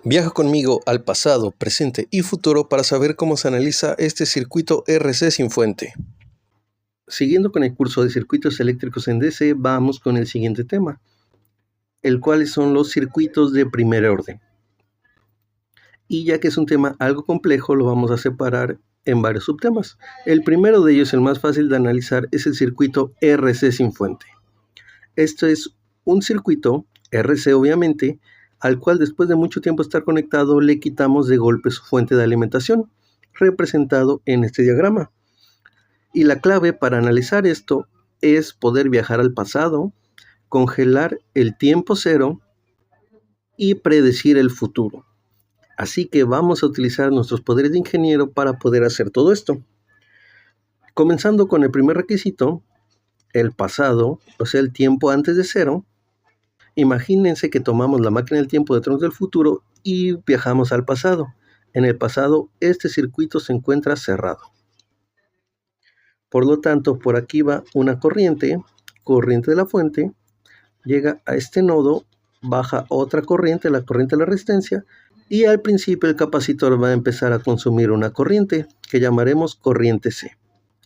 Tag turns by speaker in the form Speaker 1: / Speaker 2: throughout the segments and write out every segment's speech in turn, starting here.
Speaker 1: Viaja conmigo al pasado, presente y futuro para saber cómo se analiza este circuito RC sin fuente. Siguiendo con el curso de circuitos eléctricos en DC, vamos con el siguiente tema, el cual son los circuitos de primer orden. Y ya que es un tema algo complejo, lo vamos a separar en varios subtemas. El primero de ellos, el más fácil de analizar, es el circuito RC sin fuente. Esto es un circuito, RC obviamente, al cual después de mucho tiempo estar conectado le quitamos de golpe su fuente de alimentación, representado en este diagrama. Y la clave para analizar esto es poder viajar al pasado, congelar el tiempo cero y predecir el futuro. Así que vamos a utilizar nuestros poderes de ingeniero para poder hacer todo esto. Comenzando con el primer requisito, el pasado, o sea, el tiempo antes de cero. Imagínense que tomamos la máquina del tiempo de Tron del futuro y viajamos al pasado. En el pasado, este circuito se encuentra cerrado. Por lo tanto, por aquí va una corriente de la fuente, llega a este nodo, baja otra corriente, la corriente de la resistencia, y al principio el capacitor va a empezar a consumir una corriente que llamaremos corriente C.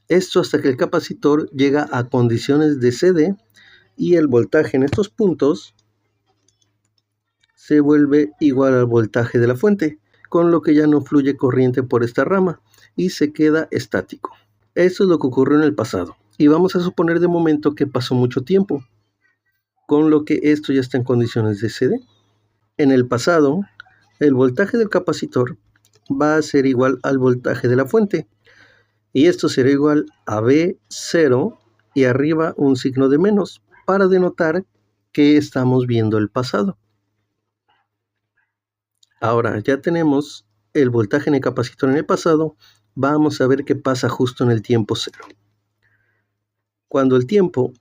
Speaker 1: Esto hasta que el capacitor llega a condiciones de CD y el voltaje en estos puntos se vuelve igual al voltaje de la fuente, con lo que ya no fluye corriente por esta rama y se queda estático. Eso es lo que ocurrió en el pasado. Y vamos a suponer de momento que pasó mucho tiempo, con lo que esto ya está en condiciones de CD. En el pasado, el voltaje del capacitor va a ser igual al voltaje de la fuente. Y esto será igual a V0 y arriba un signo de menos para denotar que estamos viendo el pasado. Ahora ya tenemos el voltaje en el capacitor en el pasado. Vamos a ver qué pasa justo en el tiempo cero. Cuando el tiempo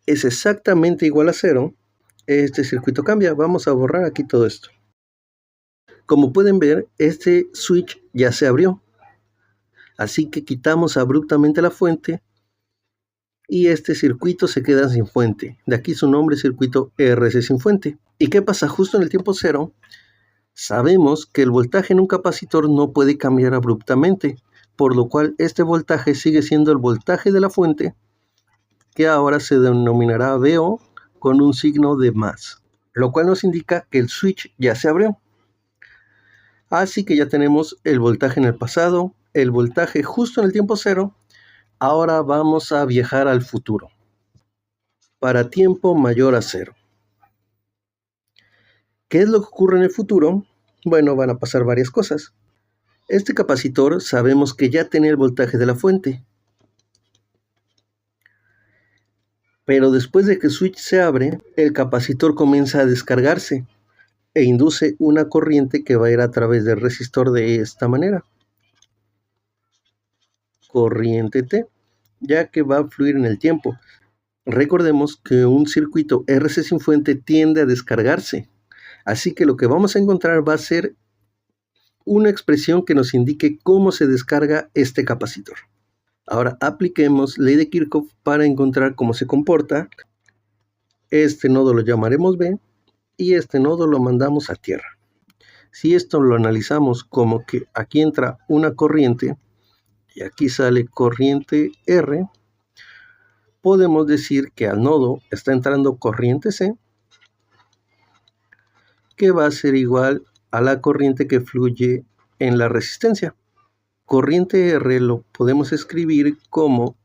Speaker 1: es exactamente igual a cero, este circuito cambia. Vamos a borrar aquí todo esto. Como pueden ver, este switch ya se abrió. Así que quitamos abruptamente la fuente y este circuito se queda sin fuente. De aquí su nombre, circuito RC sin fuente. ¿Y qué pasa justo en el tiempo cero? Sabemos que el voltaje en un capacitor no puede cambiar abruptamente, por lo cual este voltaje sigue siendo el voltaje de la fuente, que ahora se denominará VO con un signo de más, lo cual nos indica que el switch ya se abrió. Así que ya tenemos el voltaje en el pasado, el voltaje justo en el tiempo cero. Ahora vamos a viajar al futuro, para tiempo mayor a cero. ¿Qué es lo que ocurre en el futuro? Bueno, van a pasar varias cosas. Este capacitor sabemos que ya tiene el voltaje de la fuente. Pero después de que el switch se abre, el capacitor comienza a descargarse e induce una corriente que va a ir a través del resistor de esta manera. Corriente T, ya que va a fluir en el tiempo. Recordemos que un circuito RC sin fuente tiende a descargarse. Así que lo que vamos a encontrar va a ser una expresión que nos indique cómo se descarga este capacitor. Ahora apliquemos ley de Kirchhoff para encontrar cómo se comporta. Este nodo lo llamaremos B y este nodo lo mandamos a tierra. Si esto lo analizamos como que aquí entra una corriente y aquí sale corriente R, podemos decir que al nodo está entrando corriente C, que va a ser igual a la corriente que fluye en la resistencia. Corriente R lo podemos escribir como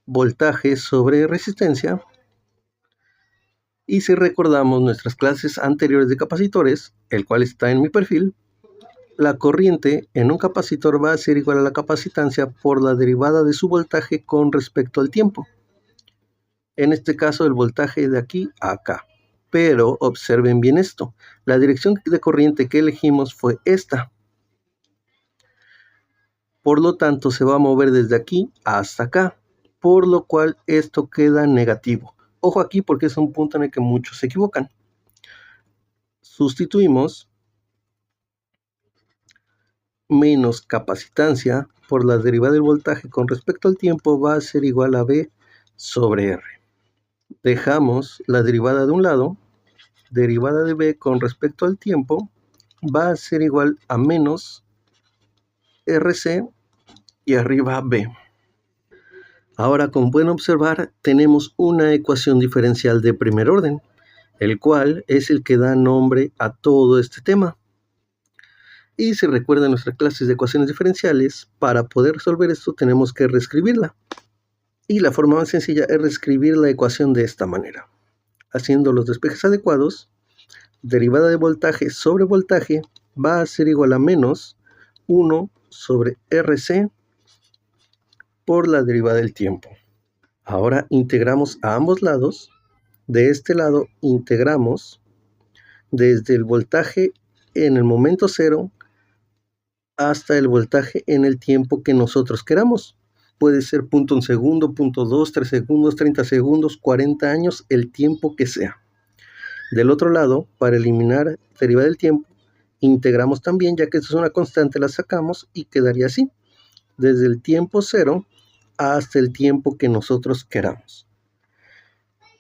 Speaker 1: voltaje sobre resistencia. Y si recordamos nuestras clases anteriores de capacitores, el cual está en mi perfil, la corriente en un capacitor va a ser igual a la capacitancia por la derivada de su voltaje con respecto al tiempo. En este caso el voltaje de aquí a acá. Pero observen bien esto, la dirección de corriente que elegimos fue esta. Por lo tanto se va a mover desde aquí hasta acá, por lo cual esto queda negativo. Ojo aquí porque es un punto en el que muchos se equivocan. Sustituimos menos capacitancia por la derivada del voltaje con respecto al tiempo va a ser igual a B sobre R. Dejamos la derivada de un lado, derivada de B con respecto al tiempo, va a ser igual a menos RC y arriba B. Ahora, como pueden observar, tenemos una ecuación diferencial de primer orden, el cual es el que da nombre a todo este tema. Y si recuerdan nuestras clases de ecuaciones diferenciales, para poder resolver esto tenemos que reescribirla. Y la forma más sencilla es reescribir la ecuación de esta manera. Haciendo los despejes adecuados, derivada de voltaje sobre voltaje va a ser igual a menos 1 sobre RC por la derivada del tiempo. Ahora integramos a ambos lados. De este lado integramos desde el voltaje en el momento cero hasta el voltaje en el tiempo que nosotros queramos. Puede ser 0.1 segundo, 0.2, 3 segundos, 30 segundos, 40 años, el tiempo que sea. Del otro lado, para eliminar derivada del tiempo, integramos también, ya que esto es una constante, la sacamos y quedaría así. Desde el tiempo cero hasta el tiempo que nosotros queramos.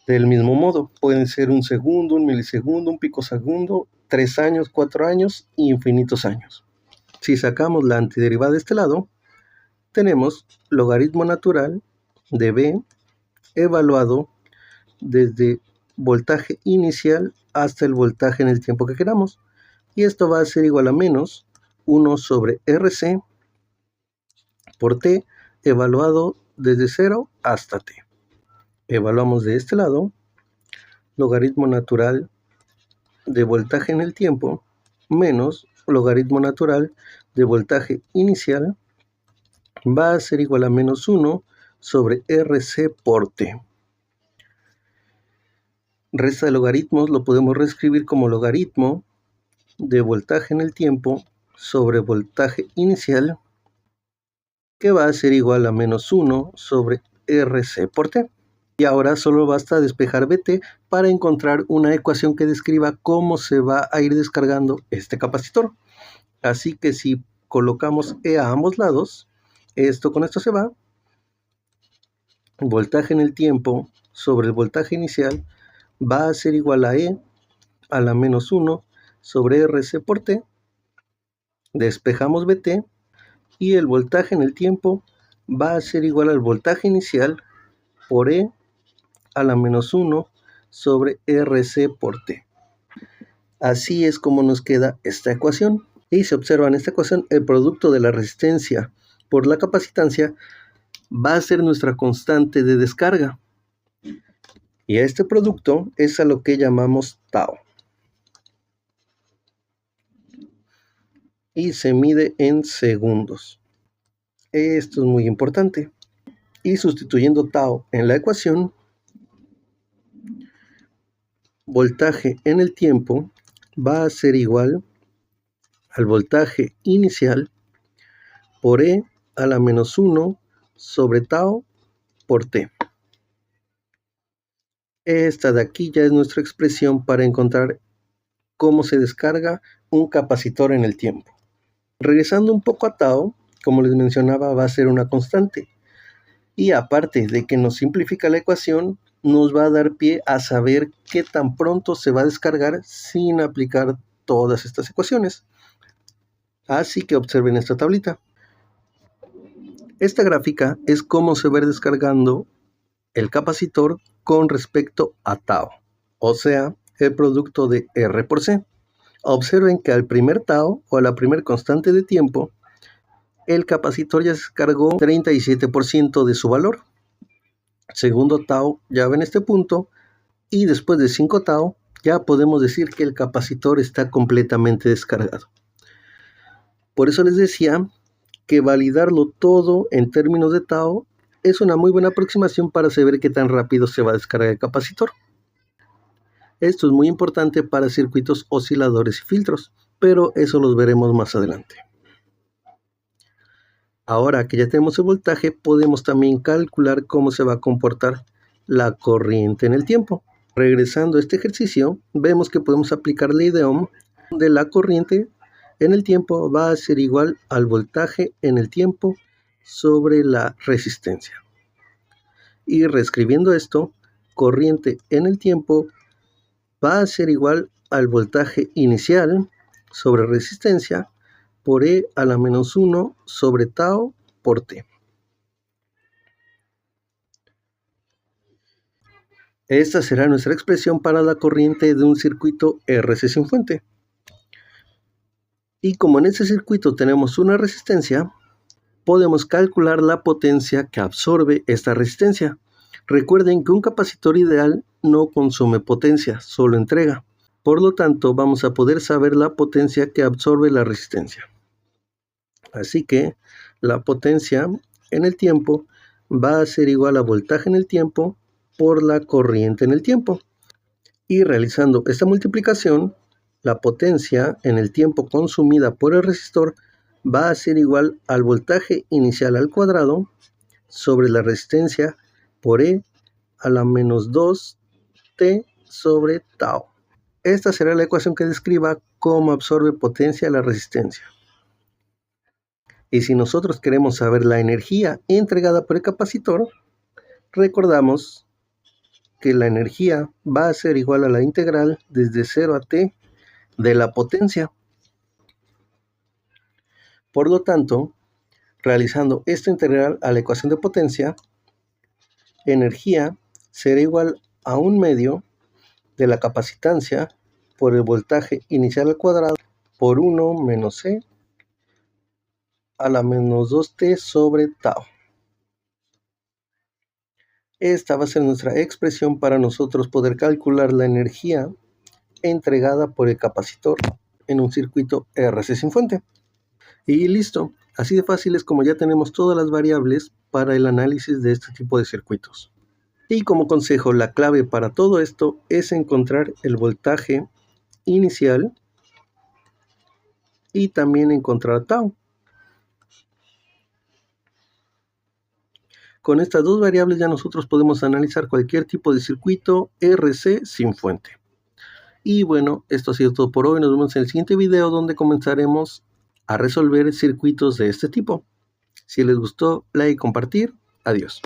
Speaker 1: Del mismo modo, pueden ser 1 segundo, 1 milisegundo, 1 picosegundo, 3 años, 4 años, infinitos años. Si sacamos la antiderivada de este lado, tenemos logaritmo natural de B evaluado desde voltaje inicial hasta el voltaje en el tiempo que queramos. Y esto va a ser igual a menos 1 sobre RC por T evaluado desde 0 hasta T. Evaluamos de este lado logaritmo natural de voltaje en el tiempo menos logaritmo natural de voltaje inicial va a ser igual a menos 1 sobre RC por T. Resta de logaritmos lo podemos reescribir como logaritmo de voltaje en el tiempo sobre voltaje inicial, que va a ser igual a menos 1 sobre RC por T. Y ahora solo basta despejar BT para encontrar una ecuación que describa cómo se va a ir descargando este capacitor. Así que si colocamos E a ambos lados, esto con esto se va. Voltaje en el tiempo sobre el voltaje inicial va a ser igual a E a la menos 1 sobre RC por T. Despejamos BT y el voltaje en el tiempo va a ser igual al voltaje inicial por E a la menos 1 sobre RC por T. Así es como nos queda esta ecuación. Y se observa en esta ecuación el producto de la resistencia por la capacitancia va a ser nuestra constante de descarga. Y a este producto es a lo que llamamos tau. Y se mide en segundos. Esto es muy importante. Y sustituyendo tau en la ecuación, voltaje en el tiempo va a ser igual al voltaje inicial por E a la menos 1 sobre tau por T. Esta de aquí ya es nuestra expresión para encontrar cómo se descarga un capacitor en el tiempo. Regresando un poco a tau, como les mencionaba, va a ser una constante. Y aparte de que nos simplifica la ecuación, nos va a dar pie a saber qué tan pronto se va a descargar sin aplicar todas estas ecuaciones. Así que observen esta tablita. Esta gráfica es cómo se va a ir descargando el capacitor con respecto a tau, o sea, el producto de R por C. Observen que al primer tau o a la primera constante de tiempo, el capacitor ya descargó 37% de su valor. Segundo tau ya ven este punto y después de 5 tau ya podemos decir que el capacitor está completamente descargado. Por eso les decía que validarlo todo en términos de tau es una muy buena aproximación para saber qué tan rápido se va a descargar el capacitor. Esto es muy importante para circuitos osciladores y filtros, pero eso los veremos más adelante. Ahora que ya tenemos el voltaje, podemos también calcular cómo se va a comportar la corriente en el tiempo. Regresando a este ejercicio, vemos que podemos aplicar ley de Ohm, donde la corriente en el tiempo va a ser igual al voltaje en el tiempo sobre la resistencia. Y reescribiendo esto, corriente en el tiempo va a ser igual al voltaje inicial sobre resistencia por E a la menos 1 sobre tau por T. Esta será nuestra expresión para la corriente de un circuito RC sin fuente. Y como en este circuito tenemos una resistencia, podemos calcular la potencia que absorbe esta resistencia. Recuerden que un capacitor ideal no consume potencia, solo entrega. Por lo tanto, vamos a poder saber la potencia que absorbe la resistencia. Así que la potencia en el tiempo va a ser igual a voltaje en el tiempo por la corriente en el tiempo. Y realizando esta multiplicación, la potencia en el tiempo consumida por el resistor va a ser igual al voltaje inicial al cuadrado sobre la resistencia por E a la menos 2T sobre tau. Esta será la ecuación que describa cómo absorbe potencia la resistencia. Y si nosotros queremos saber la energía entregada por el capacitor, recordamos que la energía va a ser igual a la integral desde 0 a t de la potencia. Por lo tanto, realizando esta integral a la ecuación de potencia, energía será igual a 1/2 de la capacitancia por el voltaje inicial al cuadrado por 1 menos E a la menos 2t sobre tau. Esta va a ser nuestra expresión para nosotros poder calcular la energía entregada por el capacitor en un circuito RC sin fuente. Y listo, así de fácil es como ya tenemos todas las variables para el análisis de este tipo de circuitos. Y como consejo, la clave para todo esto es encontrar el voltaje inicial y también encontrar tau. Con estas dos variables ya nosotros podemos analizar cualquier tipo de circuito RC sin fuente. Y bueno, esto ha sido todo por hoy. Nos vemos en el siguiente video donde comenzaremos a resolver circuitos de este tipo. Si les gustó, like y compartir. Adiós.